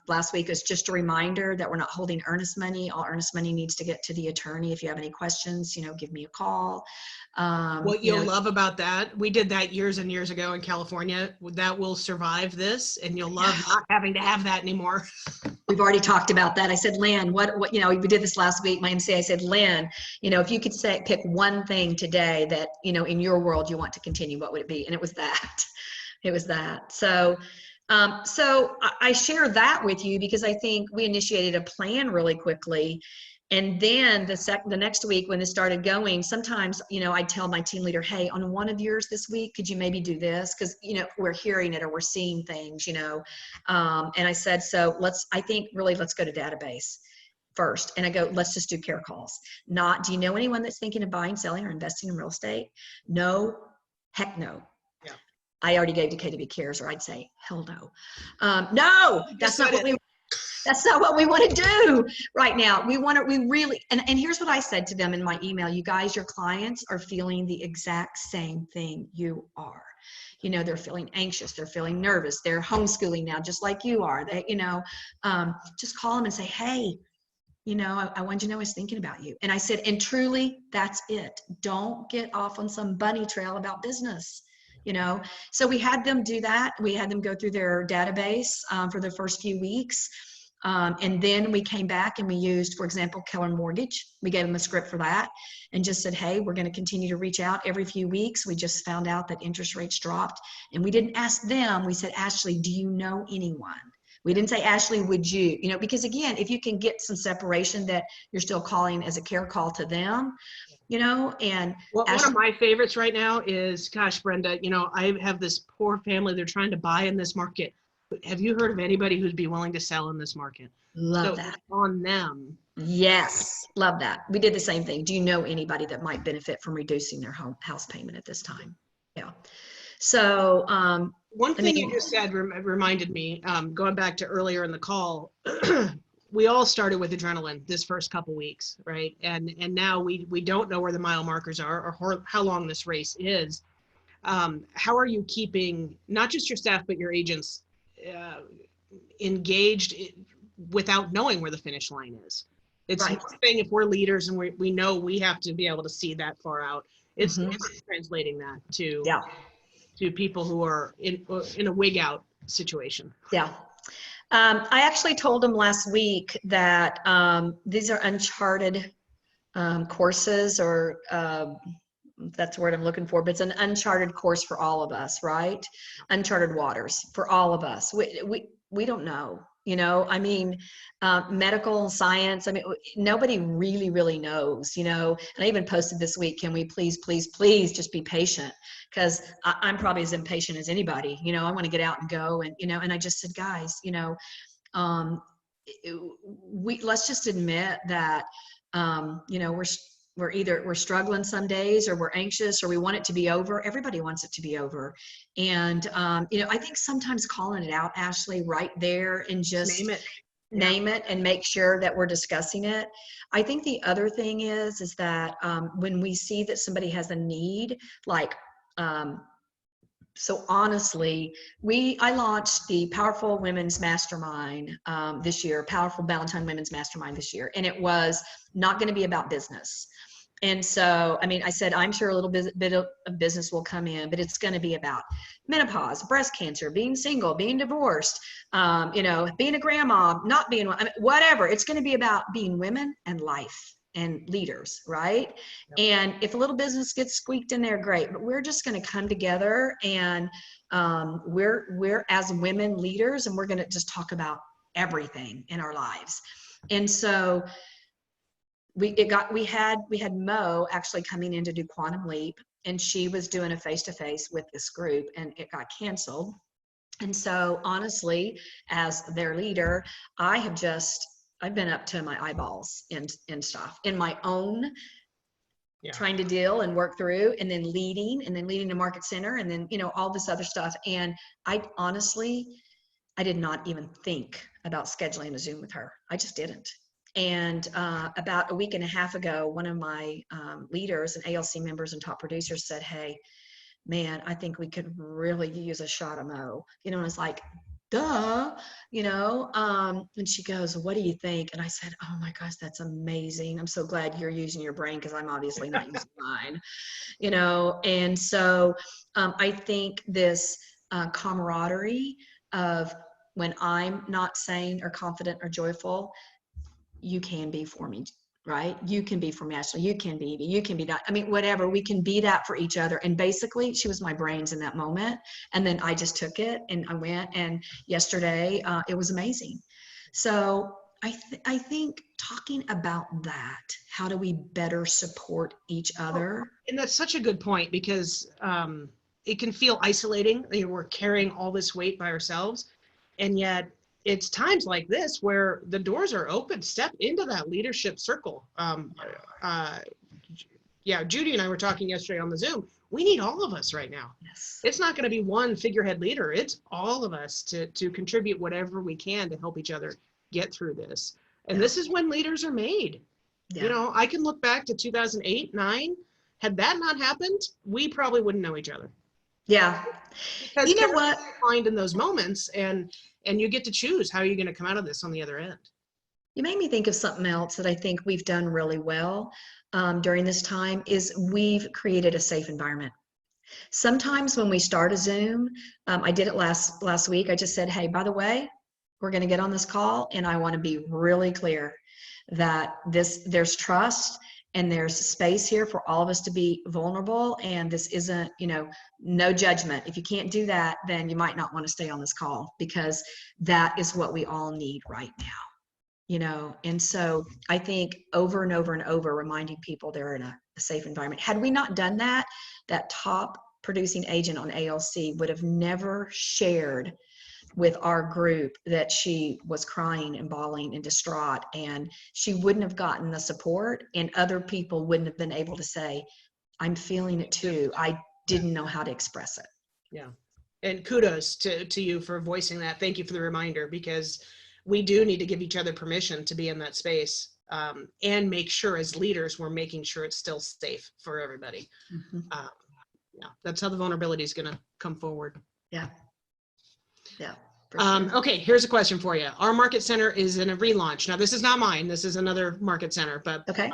last week was just a reminder that we're not holding earnest money. All earnest money needs to get to the attorney. If you have any questions, give me a call. What you'll love about that, we did that years and years ago in California. That will survive this, and you'll love not having to have that anymore. We've already talked about that. I said, Lynn, what, we did this last week, my MC, I said, Lynn, if you could pick one thing today that, in your world you want to continue, what would it be? And it was that. It was that. So I share that with you because I think we initiated a plan really quickly. And then the next week when this started going, sometimes, I tell my team leader, hey, on one of yours this week, could you maybe do this? Because, we're hearing it or we're seeing things, and I said, so let's go to database first. And I go, let's just do care calls. Not, do you know anyone that's thinking of buying, selling, or investing in real estate? No, heck no. Yeah. I already gave to KW Cares, or I'd say, hell no. No, that's not what we want to do right now. We really, and here's what I said to them in my email. You guys, your clients are feeling the exact same thing you are. They're feeling anxious. They're feeling nervous. They're homeschooling now, just like you are. They, just call them and say, hey, I wanted you to know I was thinking about you. And I said, and truly, that's it. Don't get off on some bunny trail about business. So we had them do that. We had them go through their database for the first few weeks. And then we came back and we used, for example, Keller Mortgage. We gave them a script for that and just said, hey, we're going to continue to reach out every few weeks. We just found out that interest rates dropped. And we didn't ask them. We said, Ashley, do you know anyone? We didn't say, Ashley, would you? Because again, if you can get some separation that you're still calling as a care call to them, and one of my favorites right now is, gosh, Brenda, I have this poor family. They're trying to buy in this market. Have you heard of anybody who'd be willing to sell in this market? Love that. On them. Yes. Love that. We did the same thing. Do you know anybody that might benefit from reducing their house payment at this time? Yeah. So, one thing you just said reminded me, going back to earlier in the call, we all started with adrenaline this first couple weeks, right? And now we don't know where the mile markers are or how long this race is. How are you keeping not just your staff, but your agents engaged without knowing where the finish line is? It's right. One thing if we're leaders and we know we have to be able to see that far out. It's translating that to people who are in a wig out situation. Yeah. I actually told them last week that these are uncharted courses, or that's the word I'm looking for, but it's an uncharted course for all of us, right? Uncharted waters for all of us. We don't know, medical science. Nobody really knows, and I even posted this week, can we please just be patient? Because I'm probably as impatient as anybody, I want to get out and go. And, and I just said, guys, let's just admit that, we're struggling some days, or we're anxious, or we want it to be over. Everybody wants it to be over. And, I think sometimes calling it out, Ashley, right there, and just name it and make sure that we're discussing it. I think the other thing is that when we see that somebody has a need, like, so honestly, I launched the Powerful Women's Mastermind this year, Powerful Valentine Women's Mastermind this year, and it was not going to be about business. And so, I said, I'm sure a little bit of business will come in, but it's going to be about menopause, breast cancer, being single, being divorced, being a grandma, not being, whatever. It's going to be about being women and life and leaders, right? Yep. And if a little business gets squeaked in there, great. But we're just going to come together, and we're as women leaders, and we're going to just talk about everything in our lives. And so we had Mo actually coming in to do Quantum Leap, and she was doing a face-to-face with this group, and it got canceled. And so honestly, as their leader, I've been up to my eyeballs in stuff in my own, trying to deal and work through, and then leading the market center, and then, all this other stuff. And I did not even think about scheduling a Zoom with her. I just didn't. And about a week and a half ago, one of my leaders and ALC members and top producers said, hey, man, I think we could really use a shot of Mo. And it's like, duh, and she goes, what do you think? And I said, oh my gosh, that's amazing. I'm so glad you're using your brain, because I'm obviously not using mine, and so I think this camaraderie of when I'm not sane or confident or joyful, you can be for me, right? You can be for me, Ashley. You can be Evie. You can be that. I mean, whatever. We can be that for each other. And basically, she was my brains in that moment. And then I just took it and I went. And yesterday, it was amazing. So I think talking about that, how do we better support each other? And that's such a good point, because it can feel isolating. We're carrying all this weight by ourselves. And yet it's times like this where the doors are open. Step into that leadership circle. Judy and I were talking yesterday on the Zoom. We need all of us right now. Yes. It's not going to be one figurehead leader. It's all of us to contribute whatever we can to help each other get through this. And this is when leaders are made. Yeah. You know, I can look back to 2008, 9. Had that not happened, we probably wouldn't know each other. Yeah. Because you know what? Find in those moments, and you get to choose how you're going to come out of this on the other end. You made me think of something else that I think we've done really well during this time is we've created a safe environment. Sometimes when we start a Zoom, I did it last week. I just said, hey, by the way, we're going to get on this call, and I want to be really clear that there's trust and there's space here for all of us to be vulnerable, and this isn't, no judgment. If you can't do that, then you might not want to stay on this call, because that is what we all need right now. And so I think over and over and over reminding people they're in a safe environment. Had we not done that, that top producing agent on ALC would have never shared with our group that she was crying and bawling and distraught, and she wouldn't have gotten the support, and other people wouldn't have been able to say, I'm feeling it too. I didn't know how to express it. Yeah. And kudos to you for voicing that. Thank you for the reminder, because we do need to give each other permission to be in that space, and make sure as leaders, we're making sure it's still safe for everybody. Mm-hmm. That's how the vulnerability is going to come forward. Yeah. Sure. Okay, here's a question for you. Our market center is in a relaunch. Now, this is not mine. This is another market center, but okay.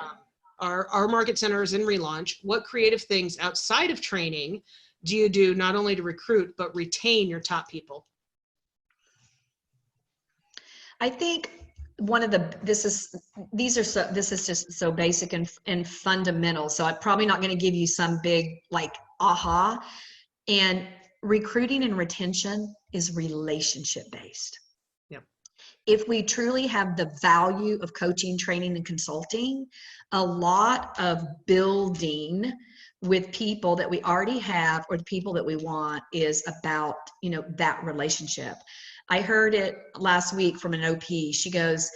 Our market center is in relaunch. What creative things outside of training do you do not only to recruit, but retain your top people? I think this is just so basic and fundamental. So I'm probably not going to give you some big like aha. And recruiting and retention is relationship based. Yep. If we truly have the value of coaching, training, and consulting, a lot of building with people that we already have or the people that we want is about, that relationship. I heard it last week from an OP. She goes,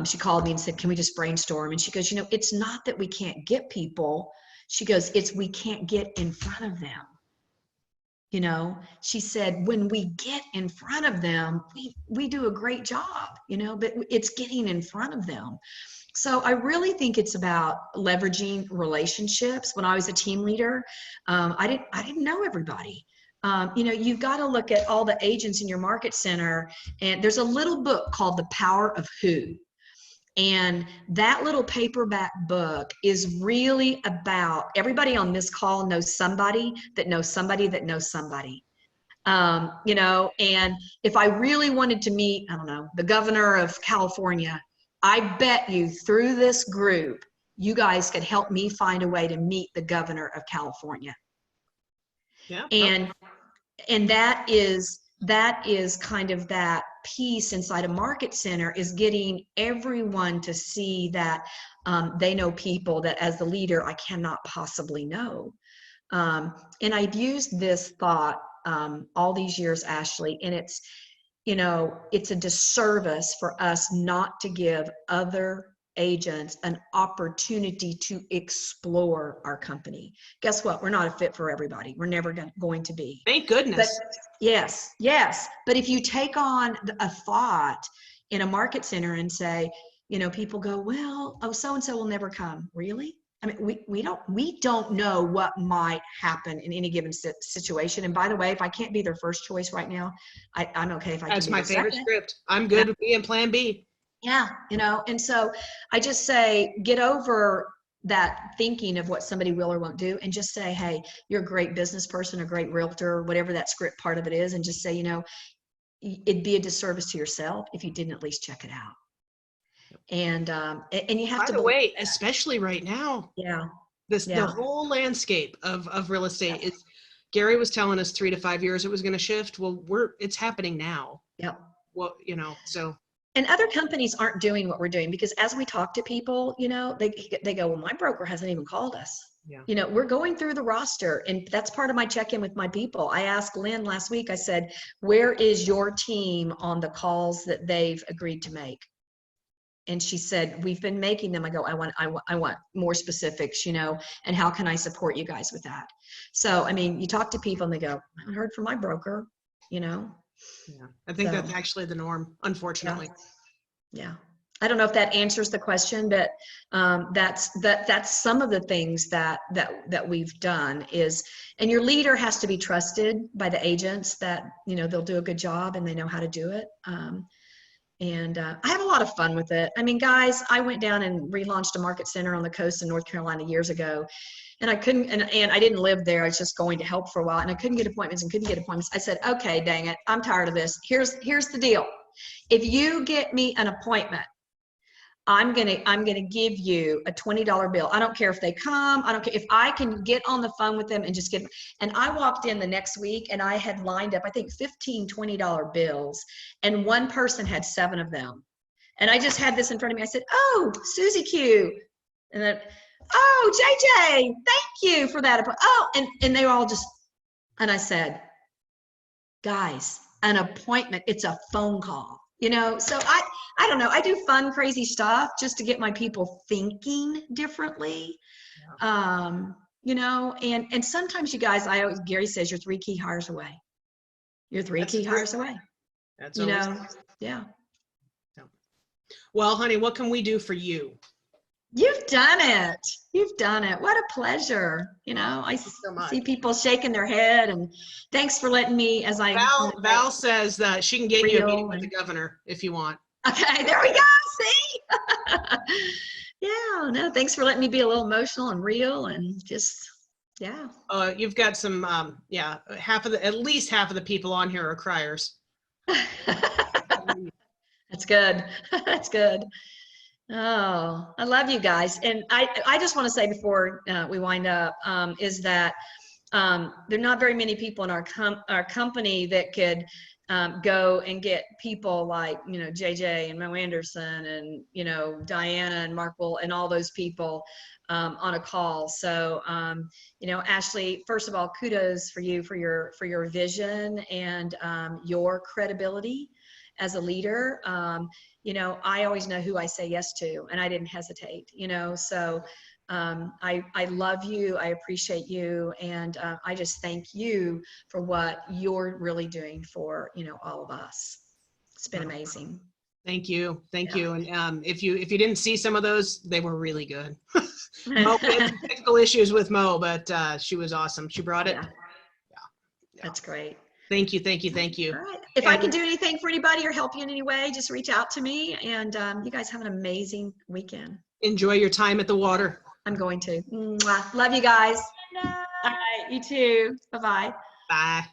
she called me and said, can we just brainstorm? And she goes, it's not that we can't get people. She goes, it's we can't get in front of them. She said, when we get in front of them, we do a great job, but it's getting in front of them. So I really think it's about leveraging relationships. When I was a team leader, I didn't know everybody. You've got to look at all the agents in your market center, and there's a little book called The Power of Who. And that little paperback book is really about everybody on this call knows somebody that knows somebody that knows somebody. And if I really wanted to meet, I don't know, the governor of California, I bet you through this group, you guys could help me find a way to meet the governor of California. Yeah. And that is kind of that piece inside a market center, is getting everyone to see that they know people that as the leader I cannot possibly know. And I've used this thought all these years, Ashley, and it's a disservice for us not to give other agents an opportunity to explore our company. Guess what? We're not a fit for everybody. We're never going to be. Thank goodness. But yes. But if you take on a thought in a market center and say, people go, well, so-and-so will never come. Really? I mean, we don't know what might happen in any given situation. And by the way, if I can't be their first choice right now, I'm okay if I can be their second. That's my favorite script. I'm good with being plan B. Yeah, and so I just say, get over that thinking of what somebody will or won't do, and just say, hey, you're a great business person, a great realtor, whatever that script part of it is, and just say, it'd be a disservice to yourself if you didn't at least check it out. And you have By to the way, especially right now, yeah. the whole landscape of real estate is, Gary was telling us 3 to 5 years it was going to shift. Well, it's happening now. Yep. Well, so. And other companies aren't doing what we're doing, because as we talk to people, they go, well, my broker hasn't even called us. Yeah. We're going through the roster, and that's part of my check-in with my people. I asked Lynn last week, I said, where is your team on the calls that they've agreed to make? And she said, we've been making them. I go, I want more specifics, and how can I support you guys with that? So, I mean, you talk to people and they go, I haven't heard from my broker, Yeah, I think that's actually the norm, unfortunately. Yeah. I don't know if that answers the question, but that's some of the things that we've done is, and your leader has to be trusted by the agents that, they'll do a good job and they know how to do it. And I have a lot of fun with it. I mean, guys, I went down and relaunched a market center on the coast in North Carolina years ago. And I couldn't, and I didn't live there. I was just going to help for a while, and I couldn't get appointments. I said, okay, dang it, I'm tired of this. Here's the deal. If you get me an appointment, I'm gonna give you a $20 bill. I don't care if they come. I don't care if I can get on the phone with them and just get. And I walked in the next week and I had lined up, I think, 15 $20 bills, and one person had 7 of them. And I just had this in front of me. I said, oh, Susie Q. And then, oh, JJ, thank you for that. Oh, and they were all just, and I said, guys, an appointment, it's a phone call, so I don't know. I do fun, crazy stuff just to get my people thinking differently. And sometimes you guys, Gary says you're 3 key hires away. You're 3 key hires away. That's yeah. Well, honey, what can we do for you? You've done it. You've done it. What a pleasure. I see people shaking their head, and thanks for letting me, as Val says that she can get you a meeting with the governor if you want. Okay, there we go. See? Yeah, no, thanks for letting me be a little emotional and real and just, yeah. You've got some, at least half of the people on here are criers. That's good. That's good. Oh, I love you guys. And I just want to say before we wind up, is that there are not very many people in our company that could go and get people like, JJ and Mo Anderson and, Diana and Mark Will and all those people on a call. So, Ashley, first of all, kudos for you for your vision and your credibility as a leader. I always know who I say yes to, and I didn't hesitate, so I love you. I appreciate you. And I just thank you for what you're really doing for, all of us. It's been amazing. Thank you. Thank you. And if you didn't see some of those, they were really good. Mo, we had some technical issues with Mo, but she was awesome. She brought it. Yeah. That's great. Thank you. Thank you. Thank you. All right. If I can do anything for anybody or help you in any way, just reach out to me. And you guys have an amazing weekend. Enjoy your time at the water. I'm going to. Mwah. Love you guys. All right. You too. Bye-bye. Bye.